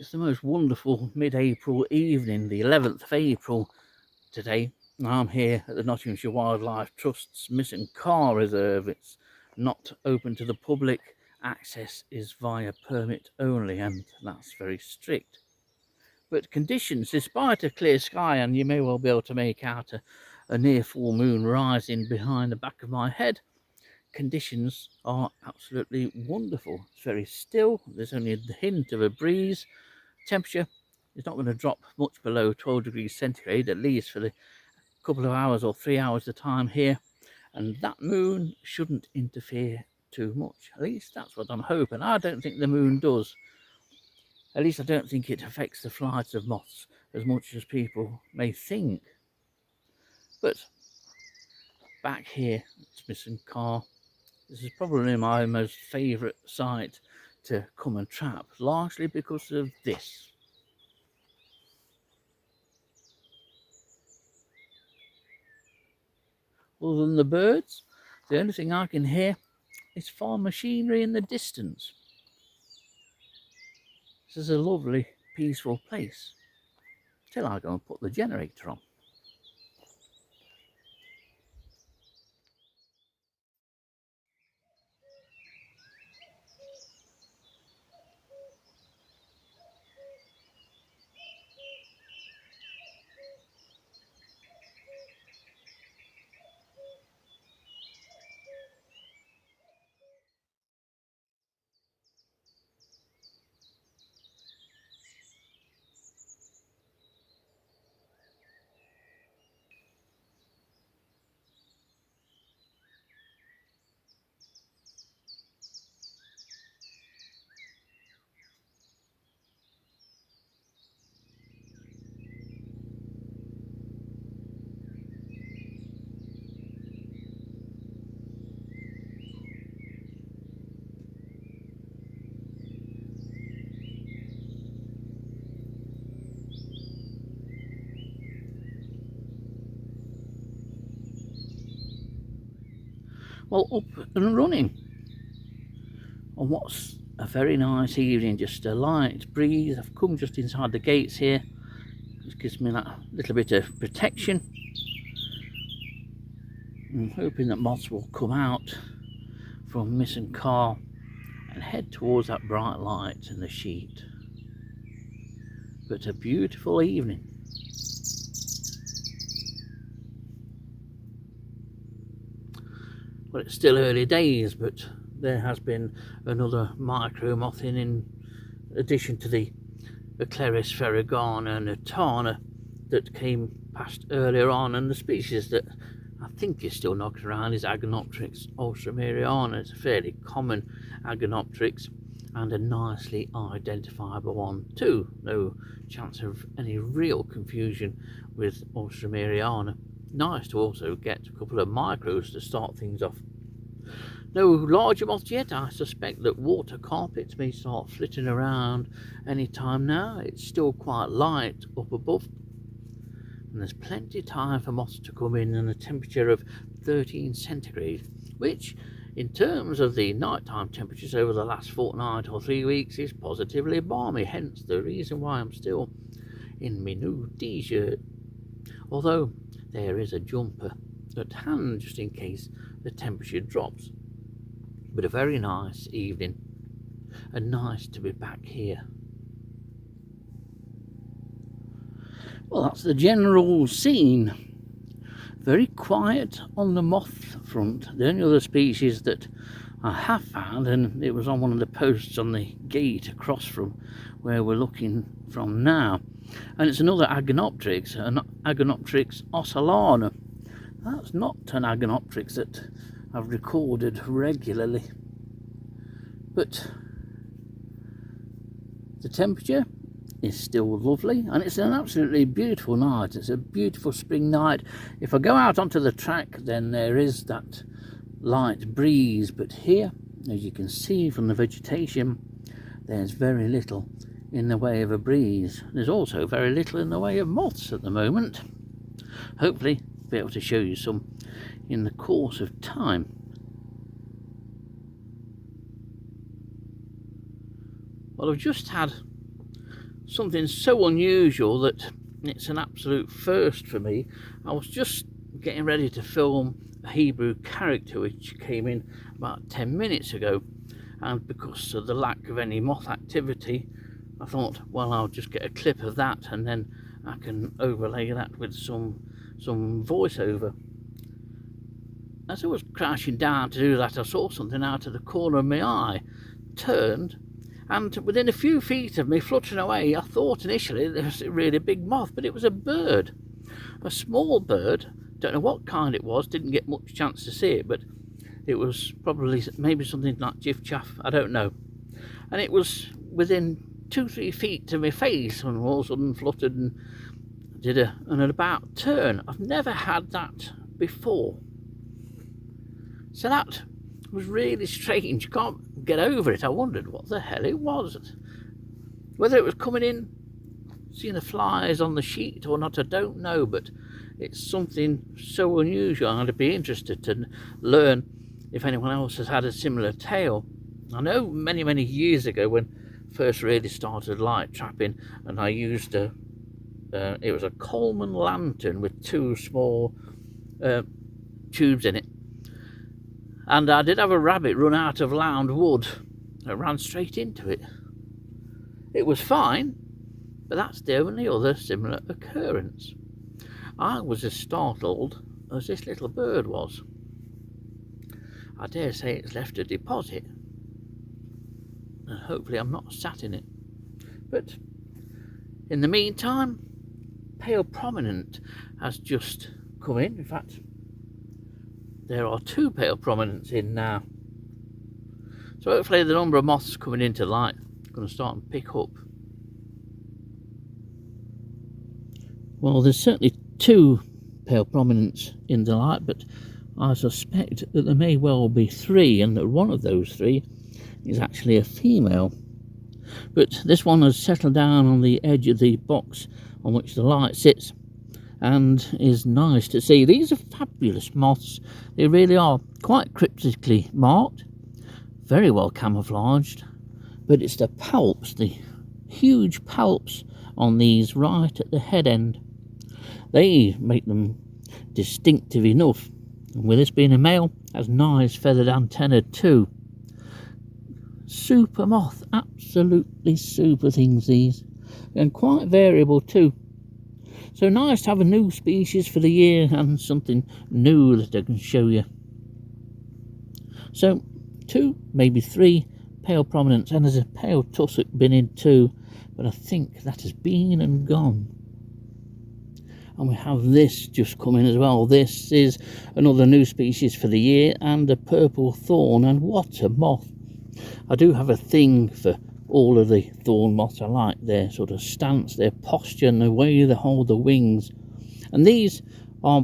It's the most wonderful mid-April evening, the 11th of April today. I'm here at the Nottinghamshire Wildlife Trust's Misson Carr Reserve. It's not open to the public. Access is via permit only, and that's very strict. But conditions, despite a clear sky, and you may well be able to make out a near full moon rising behind the back of my head, conditions are absolutely wonderful. It's very still. There's only a hint of a breeze. Temperature is not going to drop much below 12 degrees centigrade, at least for the couple of hours or 3 hours of time here, and that moon shouldn't interfere too much. At least that's what I'm hoping. I don't think the moon does. At least I don't think it affects the flights of moths as much as people may think. But back here at Misson Carr, this is probably my most favourite site to come and trap, largely because of this. Other than the birds, the only thing I can hear is farm machinery in the distance. This is a lovely, peaceful place, till I go and put the generator on. Well, up and running on what's a very nice evening, just a light breeze. I've come just inside the gates here, just gives me that little bit of protection. I'm hoping that moths will come out from Misson Carr and head towards that bright light in the sheet. But a beautiful evening. Well, it's still early days, but there has been another micro moth in addition to the Eclaris ferragana and Atana that came past earlier on, and the species that I think is still knocking around is Agonopteryx ultramariana. It's a fairly common Agonopteryx and a nicely identifiable one too. No chance of any real confusion with ultramariana. Nice to also get a couple of micros to start things off. No larger moths yet. I suspect that water carpets may start flitting around any time now. It's still quite light up above, and there's plenty of time for moths to come in, and a temperature of 13 centigrade, which in terms of the nighttime temperatures over the last fortnight or 3 weeks is positively balmy, hence the reason why I'm still in my new t-shirt, although there is a jumper at hand just in case the temperature drops. But a very nice evening, and nice to be back here. Well, that's the general scene. Very quiet on the moth front. The only other species that I have found, and it was on one of the posts on the gate across from where we're looking from now, and it's another Agonopteryx, an Agonopteryx ocellana. That's not an Agonopteryx that I've recorded regularly, but the temperature is still lovely, and it's an absolutely beautiful night. It's a beautiful spring night. If I go out onto the track, then there is that light breeze, but here, as you can see from the vegetation, there's very little in the way of a breeze. There's also very little in the way of moths at the moment. Hopefully be able to show you some in the course of time. Well, I've just had something so unusual that it's an absolute first for me. I was just getting ready to film a Hebrew character which came in about 10 minutes ago, and because of the lack of any moth activity, I thought, well, I'll just get a clip of that and then I can overlay that with some voiceover. As I was crouching down to do that, I saw something out of the corner of my eye, turned, and within a few feet of me, fluttering away, I thought initially it was a really big moth, but it was a bird, a small bird. Don't know what kind it was, didn't get much chance to see it, but it was probably maybe something like jiff chaff, I don't know. And it was within 2-3 feet of my face, and all of a sudden fluttered and did an about turn. I've never had that before. So that was really strange. Can't get over it. I wondered what the hell it was. Whether it was coming in, seeing the flies on the sheet or not, I don't know, but it's something so unusual. I'd be interested to learn if anyone else has had a similar tale. I know many years ago, when I first really started light trapping, and I used it was a Coleman lantern with 2 small tubes in it. And I did have a rabbit run out of lound wood. I ran straight into it. It was fine, but that's the only other similar occurrence. I was as startled as this little bird was. I dare say it's left a deposit, and hopefully I'm not sat in it. But in the meantime, Pale Prominent has just come in. In fact, there are 2 pale prominents in now. So hopefully the number of moths coming into light is going to start and pick up. Well, there's certainly 2 pale prominents in the light, but I suspect that there may well be 3, and that one of those 3 is actually a female. But this one has settled down on the edge of the box on which the light sits, and is nice to see. These are fabulous moths. They really are quite cryptically marked, very well camouflaged, but it's the palps, the huge palps on these right at the head end. They make them distinctive enough, and with this being a male, has nice feathered antennae too. Super moth, absolutely super things these, and quite variable too. So nice to have a new species for the year and something new that I can show you. So 2, maybe 3 pale prominents, and there's a pale tussock been in too, but I think that has been and gone. And we have this just come in as well. This is another new species for the year, and a purple thorn, and what a moth. I do have a thing for all of the thorn moths. I like their sort of stance, their posture, and the way they hold the wings. And these are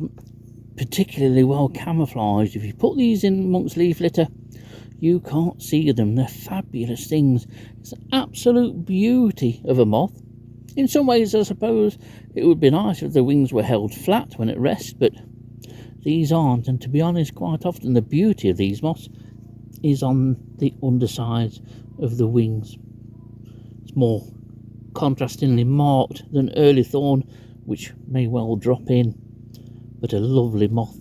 particularly well camouflaged. If you put these in amongst leaf litter, you can't see them. They're fabulous things. It's an absolute beauty of a moth. In some ways, I suppose it would be nice if the wings were held flat when at rest, but these aren't. And to be honest, quite often the beauty of these moths is on the undersides of the wings. It's more contrastingly marked than early thorn, which may well drop in, but a lovely moth.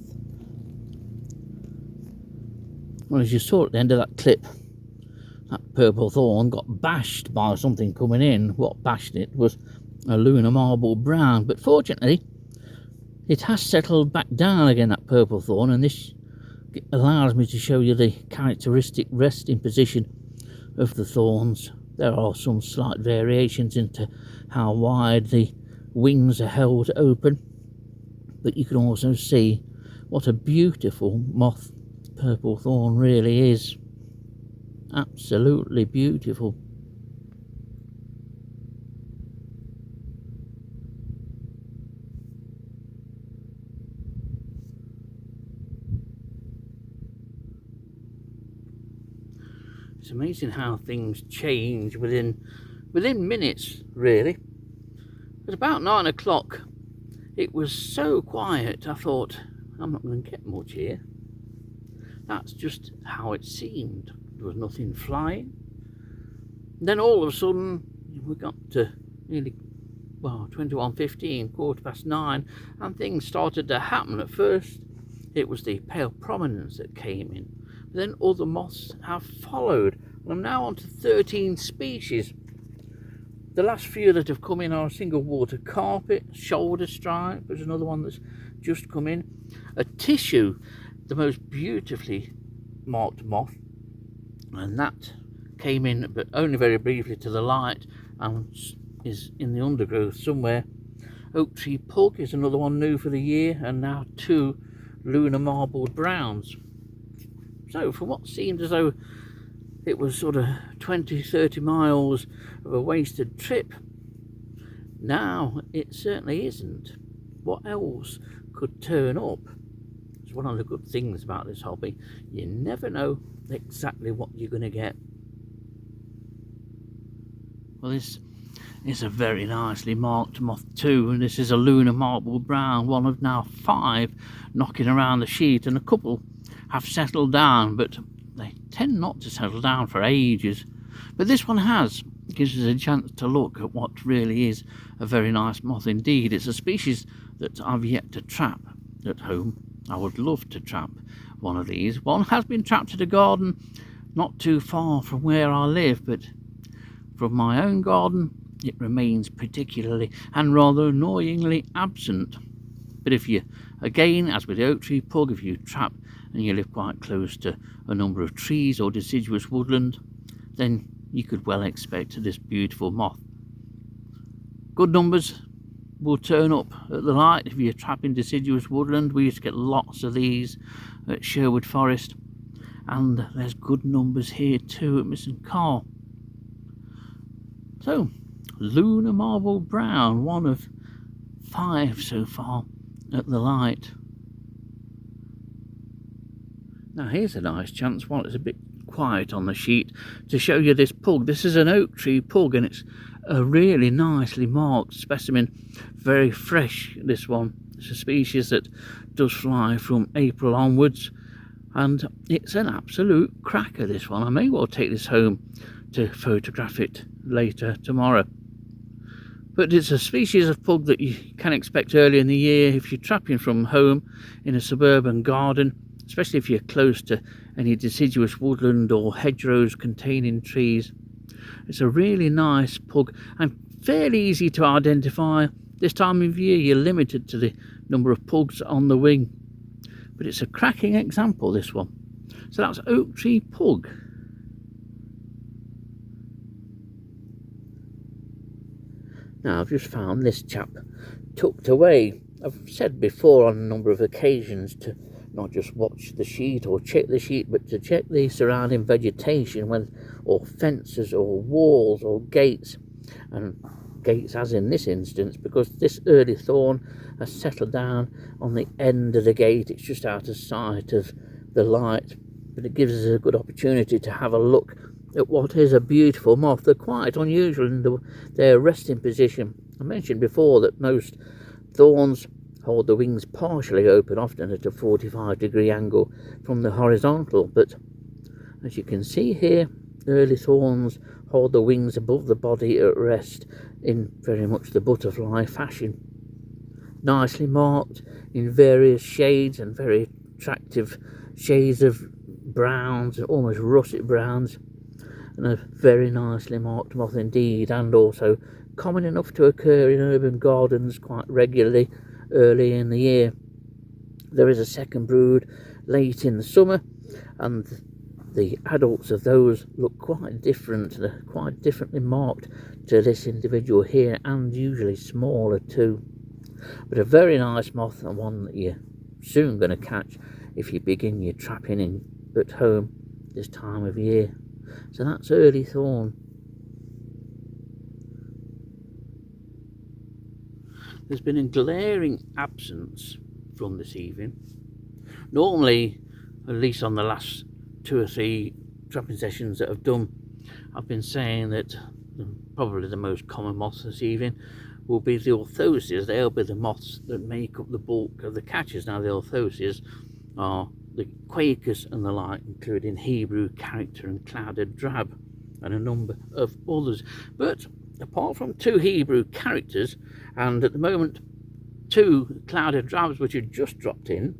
Well, as you saw at the end of that clip, that purple thorn got bashed by something coming in. What bashed it was a lunar marble brown, but fortunately it has settled back down again, that purple thorn, and this allows me to show you the characteristic resting position of the thorns. There are some slight variations into how wide the wings are held open, but you can also see what a beautiful moth purple thorn really is. Absolutely beautiful. It's amazing how things change within minutes, really. At about 9 o'clock, it was so quiet, I thought, I'm not going to get much here. That's just how it seemed. There was nothing flying. And then all of a sudden, we got to nearly, well, 21:15, 9:15, and things started to happen. At first it was the pale prominence that came in, but then other moths have followed, and I'm now on to 13 species. The last few that have come in are a single water carpet, shoulder stripe, there's another one that's just come in, a tissue, the most beautifully marked moth, and that came in but only very briefly to the light and is in the undergrowth somewhere. Oak tree pug is another one new for the year, and now 2 lunar marbled browns. So from what seemed as though it was sort of 20-30 miles of a wasted trip, now it certainly isn't. What else could turn up? It's one of the good things about this hobby. You never know exactly what you're going to get. Well, this is a very nicely marked moth too, and this is a lunar marbled brown, one of now 5 knocking around the sheet, and a couple have settled down, but they tend not to settle down for ages. But this one has. It gives us a chance to look at what really is a very nice moth indeed. It's a species that I've yet to trap at home. I would love to trap one of these. One has been trapped at a garden not too far from where I live, but from my own garden it remains particularly and rather annoyingly absent. But if you, again, as with the oak tree pug, if you trap and you live quite close to a number of trees or deciduous woodland, then you could well expect this beautiful moth. Good numbers will turn up at the light if you're trapping deciduous woodland. We used to get lots of these at Sherwood Forest, and there's good numbers here too at Misson Carr. So, lunar marble brown, one of 5 so far at the light. Now here's a nice chance, while it's a bit quiet on the sheet, to show you this pug. This is an oak tree pug, and it's a really nicely marked specimen, very fresh. This one, it's a species that does fly from April onwards, and it's an absolute cracker, this one. I may well take this home to photograph it later tomorrow. But it's a species of pug that you can expect early in the year if you're trapping from home in a suburban garden, especially if you're close to any deciduous woodland or hedgerows containing trees. It's a really nice pug and fairly easy to identify. This time of year you're limited to the number of pugs on the wing, but it's a cracking example, this one. So that's oak tree pug. Now I've just found this chap tucked away. I've said before on a number of occasions to not just watch the sheet or check the sheet, but to check the surrounding vegetation, or fences or walls or gates, and gates as in this instance, because this early thorn has settled down on the end of the gate. It's just out of sight of the light, but it gives us a good opportunity to have a look at what is a beautiful moth. They're quite unusual in their resting position. I mentioned before that most thorns hold the wings partially open, often at a 45-degree angle from the horizontal, but as you can see here, early thorns hold the wings above the body at rest in very much the butterfly fashion. Nicely marked in various shades and very attractive shades of browns, almost russet browns, and a very nicely marked moth indeed, and also common enough to occur in urban gardens quite regularly early in the year. There is a second brood late in the summer, and the adults of those look quite different. They're quite differently marked to this individual here, and usually smaller too. But a very nice moth, and one that you're soon going to catch if you begin your trapping at home this time of year. So that's early thorn. There's been a glaring absence from this evening. Normally, at least on the last 2 or 3 trapping sessions that I've done, I've been saying that probably the most common moths this evening will be the orthoses. They'll be the moths that make up the bulk of the catches. Now the orthoses are the quakers and the like, including Hebrew character and clouded drab, and a number of others. But apart from 2 Hebrew characters, and at the moment 2 clouded drabs which had just dropped in,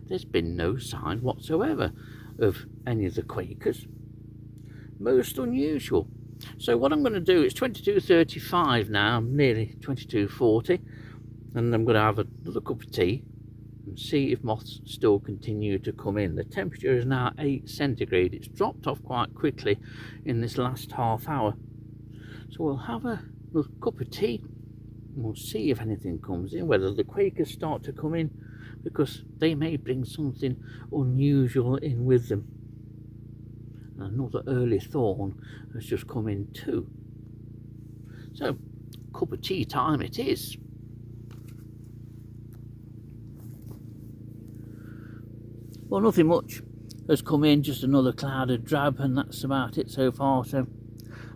there's been no sign whatsoever of any of the Quakers. Most unusual. So what I'm going to do, it's 22:35 now, I'm nearly 22:40, and I'm going to have another cup of tea and see if moths still continue to come in. The temperature is now 8 centigrade. It's dropped off quite quickly in this last half hour. So we'll have another cup of tea and we'll see if anything comes in, whether the Quakers start to come in, because they may bring something unusual in with them. Another early thorn has just come in too. So, cup of tea time it is. Well, nothing much has come in, just another clouded drab, and that's about it so far. So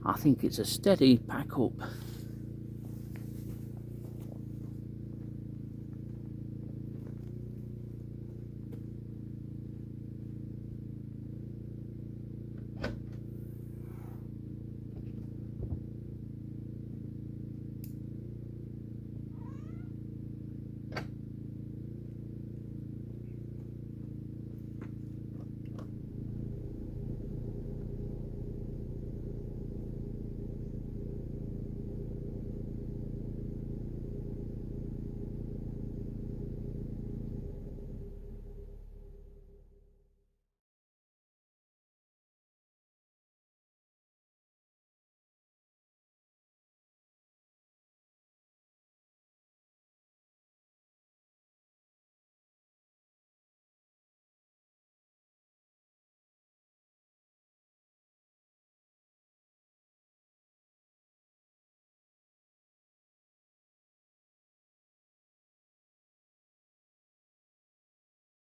I think it's a steady pack up.